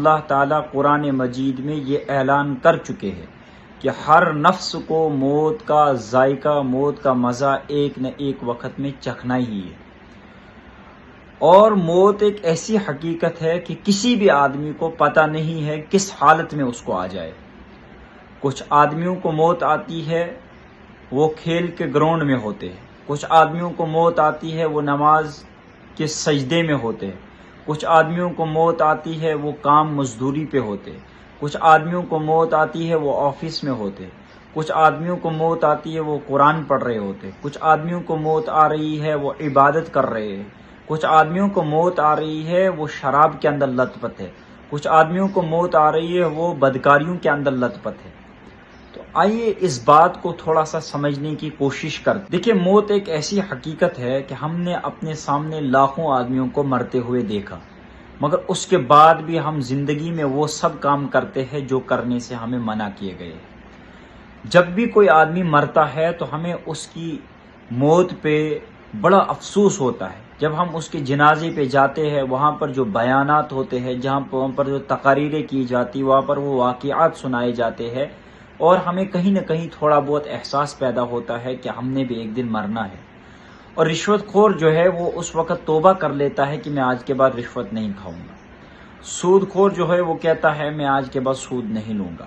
اللہ تعالیٰ قرآن مجید میں یہ اعلان کر چکے ہیں کہ ہر نفس کو موت کا ذائقہ، موت کا مزہ ایک نہ ایک وقت میں چکھنا ہی ہے۔ اور موت ایک ایسی حقیقت ہے کہ کسی بھی آدمی کو پتہ نہیں ہے کس حالت میں اس کو آ جائے۔ کچھ آدمیوں کو موت آتی ہے وہ کھیل کے گراؤنڈ میں ہوتے ہیں، کچھ آدمیوں کو موت آتی ہے وہ نماز کے سجدے میں ہوتے ہیں، کچھ آدمیوں کو موت آتی ہے وہ کام مزدوری پہ ہوتے ہیں، کچھ آدمیوں کو موت آتی ہے وہ آفس میں ہوتے ہیں، کچھ آدمیوں کو موت آتی ہے وہ قرآن پڑھ رہے ہوتے ہیں، کچھ آدمیوں کو موت آ رہی ہے وہ عبادت کر رہے ہیں، کچھ آدمیوں کو موت آ رہی ہے وہ شراب کے اندر لت پت ہے، کچھ آدمیوں کو موت آ رہی ہے وہ بدکاریوں کے اندر لت پت ہے۔ تو آئیے اس بات کو تھوڑا سا سمجھنے کی کوشش کرتے۔ دیکھیں، موت ایک ایسی حقیقت ہے کہ ہم نے اپنے سامنے لاکھوں آدمیوں کو مرتے ہوئے دیکھا، مگر اس کے بعد بھی ہم زندگی میں وہ سب کام کرتے ہیں جو کرنے سے ہمیں منع کیے گئے ہیں۔ جب بھی کوئی آدمی مرتا ہے تو ہمیں اس کی موت پہ بڑا افسوس ہوتا ہے۔ جب ہم اس کے جنازے پہ جاتے ہیں، وہاں پر جو بیانات ہوتے ہیں، وہاں پر جو تقاریریں کی جاتی، وہاں پر وہ واقعات سنائے جاتے ہیں، اور ہمیں کہیں نہ کہیں تھوڑا بہت احساس پیدا ہوتا ہے کہ ہم نے بھی ایک دن مرنا ہے۔ اور رشوت خور جو ہے وہ اس وقت توبہ کر لیتا ہے کہ میں آج کے بعد رشوت نہیں کھاؤں گا۔ سود خور جو ہے وہ کہتا ہے میں آج کے بعد سود نہیں لوں گا۔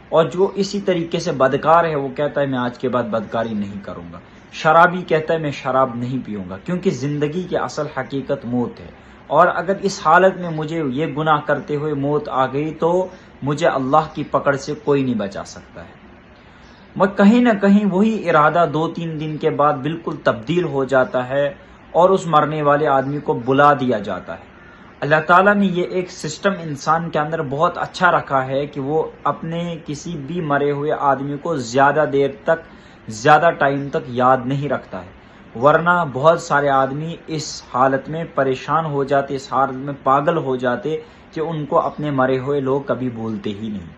اور جو اسی طریقے سے بدکار ہے وہ کہتا ہے میں آج کے بعد بدکاری نہیں کروں گا۔ شرابی کہتا ہے میں شراب نہیں پیوں گا، کیونکہ زندگی کی اصل حقیقت موت ہے۔ اور اگر اس حالت میں مجھے یہ گناہ کرتے ہوئے موت آ گئی تو مجھے اللہ کی پکڑ سے کوئی نہیں بچا سکتا ہے۔ مگر کہیں نہ کہیں وہی ارادہ 2-3 دن کے بعد بالکل تبدیل ہو جاتا ہے اور اس مرنے والے آدمی کو بلا دیا جاتا ہے۔ اللہ تعالیٰ نے یہ ایک سسٹم انسان کے اندر بہت اچھا رکھا ہے کہ وہ اپنے کسی بھی مرے ہوئے آدمی کو زیادہ دیر تک، زیادہ ٹائم تک یاد نہیں رکھتا ہے، ورنہ بہت سارے آدمی اس حالت میں پریشان ہو جاتے، اس حالت میں پاگل ہو جاتے کہ ان کو اپنے مرے ہوئے لوگ کبھی بھولتے ہی نہیں۔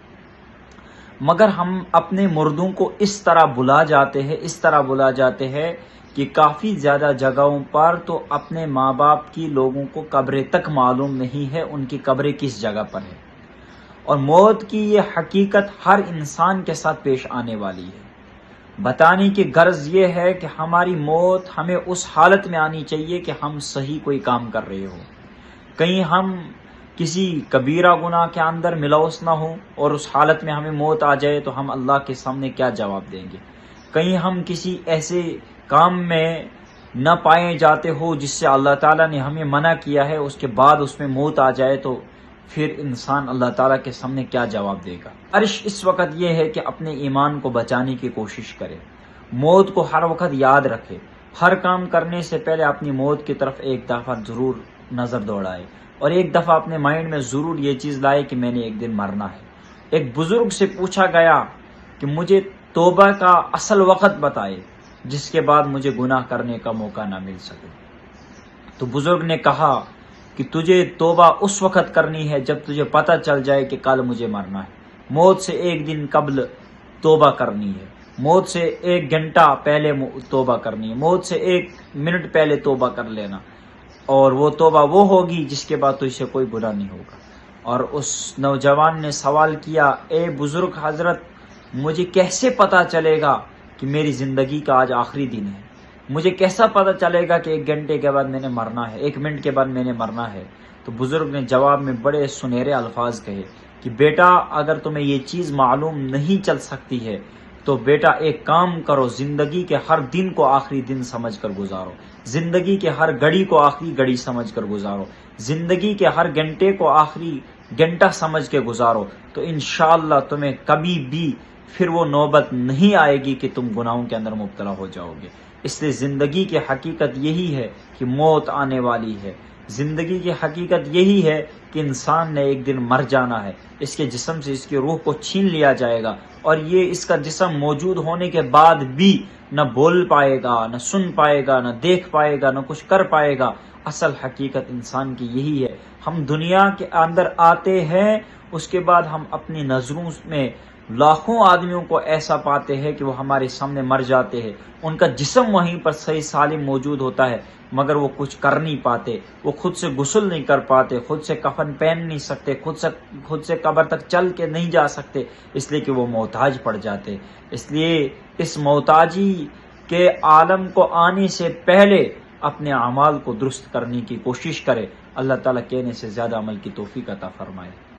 مگر ہم اپنے مردوں کو اس طرح بلا جاتے ہیں کہ کافی زیادہ جگہوں پر تو اپنے ماں باپ کی لوگوں کو قبریں تک معلوم نہیں ہے ان کی قبریں کس جگہ پر ہے۔ اور موت کی یہ حقیقت ہر انسان کے ساتھ پیش آنے والی ہے۔ بتانے کی غرض یہ ہے کہ ہماری موت ہمیں اس حالت میں آنی چاہیے کہ ہم صحیح کوئی کام کر رہے ہو، کہیں ہم کسی کبیرہ گناہ کے اندر ملوث نہ ہوں اور اس حالت میں ہمیں موت آ جائے تو ہم اللہ کے سامنے کیا جواب دیں گے، کہیں ہم کسی ایسے کام میں نہ پائے جاتے ہو جس سے اللہ تعالیٰ نے ہمیں منع کیا ہے، اس کے بعد اس میں موت آ جائے تو پھر انسان اللہ تعالیٰ کے سامنے کیا جواب دے گا۔ عرش اس وقت یہ ہے کہ اپنے ایمان کو بچانے کی کوشش کرے، موت کو ہر وقت یاد رکھے، ہر کام کرنے سے پہلے اپنی موت کی طرف ایک دفعہ ضرور نظر دوڑائے، اور ایک دفعہ اپنے مائنڈ میں ضرور یہ چیز لائے کہ میں نے ایک دن مرنا ہے۔ ایک بزرگ سے پوچھا گیا کہ مجھے توبہ کا اصل وقت بتائے جس کے بعد مجھے گناہ کرنے کا موقع نہ مل سکے، تو بزرگ نے کہا کہ تجھے توبہ اس وقت کرنی ہے جب تجھے پتہ چل جائے کہ کل مجھے مرنا ہے۔ موت سے ایک دن قبل توبہ کرنی ہے، موت سے 1 گھنٹہ پہلے توبہ کرنی ہے، موت سے 1 منٹ پہلے توبہ کر لینا، اور وہ توبہ وہ ہوگی جس کے بعد تجھ سے کوئی گناہ نہیں ہوگا۔ اور اس نوجوان نے سوال کیا، اے بزرگ حضرت، مجھے کیسے پتہ چلے گا کہ میری زندگی کا آج آخری دن ہے؟ مجھے کیسا پتہ چلے گا کہ 1 گھنٹے کے بعد میں نے مرنا ہے، 1 منٹ کے بعد میں نے مرنا ہے؟ تو بزرگ نے جواب میں بڑے سنہرے الفاظ کہے کہ بیٹا، اگر تمہیں یہ چیز معلوم نہیں چل سکتی ہے تو بیٹا ایک کام کرو، زندگی کے ہر دن کو آخری دن سمجھ کر گزارو، زندگی کے ہر گھڑی کو آخری گھڑی سمجھ کر گزارو، زندگی کے ہر گھنٹے کو آخری گھنٹہ سمجھ کے گزارو، تو انشاءاللہ تمہیں کبھی بھی پھر وہ نوبت نہیں آئے گی کہ تم گناہوں کے اندر مبتلا ہو جاؤ گے۔ اس لیے زندگی کی حقیقت یہی ہے کہ موت آنے والی ہے، زندگی کی حقیقت یہی ہے کہ انسان نے ایک دن مر جانا ہے، اس کے جسم سے اس کی روح کو چھین لیا جائے گا، اور یہ اس کا جسم موجود ہونے کے بعد بھی نہ بول پائے گا، نہ سن پائے گا، نہ دیکھ پائے گا، نہ کچھ کر پائے گا۔ اصل حقیقت انسان کی یہی ہے، ہم دنیا کے اندر آتے ہیں، اس کے بعد ہم اپنی نظروں میں لاکھوں آدمیوں کو ایسا پاتے ہیں کہ وہ ہمارے سامنے مر جاتے ہیں، ان کا جسم وہیں پر صحیح سالم موجود ہوتا ہے، مگر وہ کچھ کر نہیں پاتے، وہ خود سے غسل نہیں کر پاتے، خود سے کفن پہن نہیں سکتے، خود سے قبر تک چل کے نہیں جا سکتے، اس لیے کہ وہ محتاج پڑ جاتے۔ اس لیے اس محتاجی کے عالم کو آنے سے پہلے اپنے اعمال کو درست کرنے کی کوشش کرے۔ اللہ تعالیٰ کہنے سے زیادہ عمل کی توفیق عطا فرمائے۔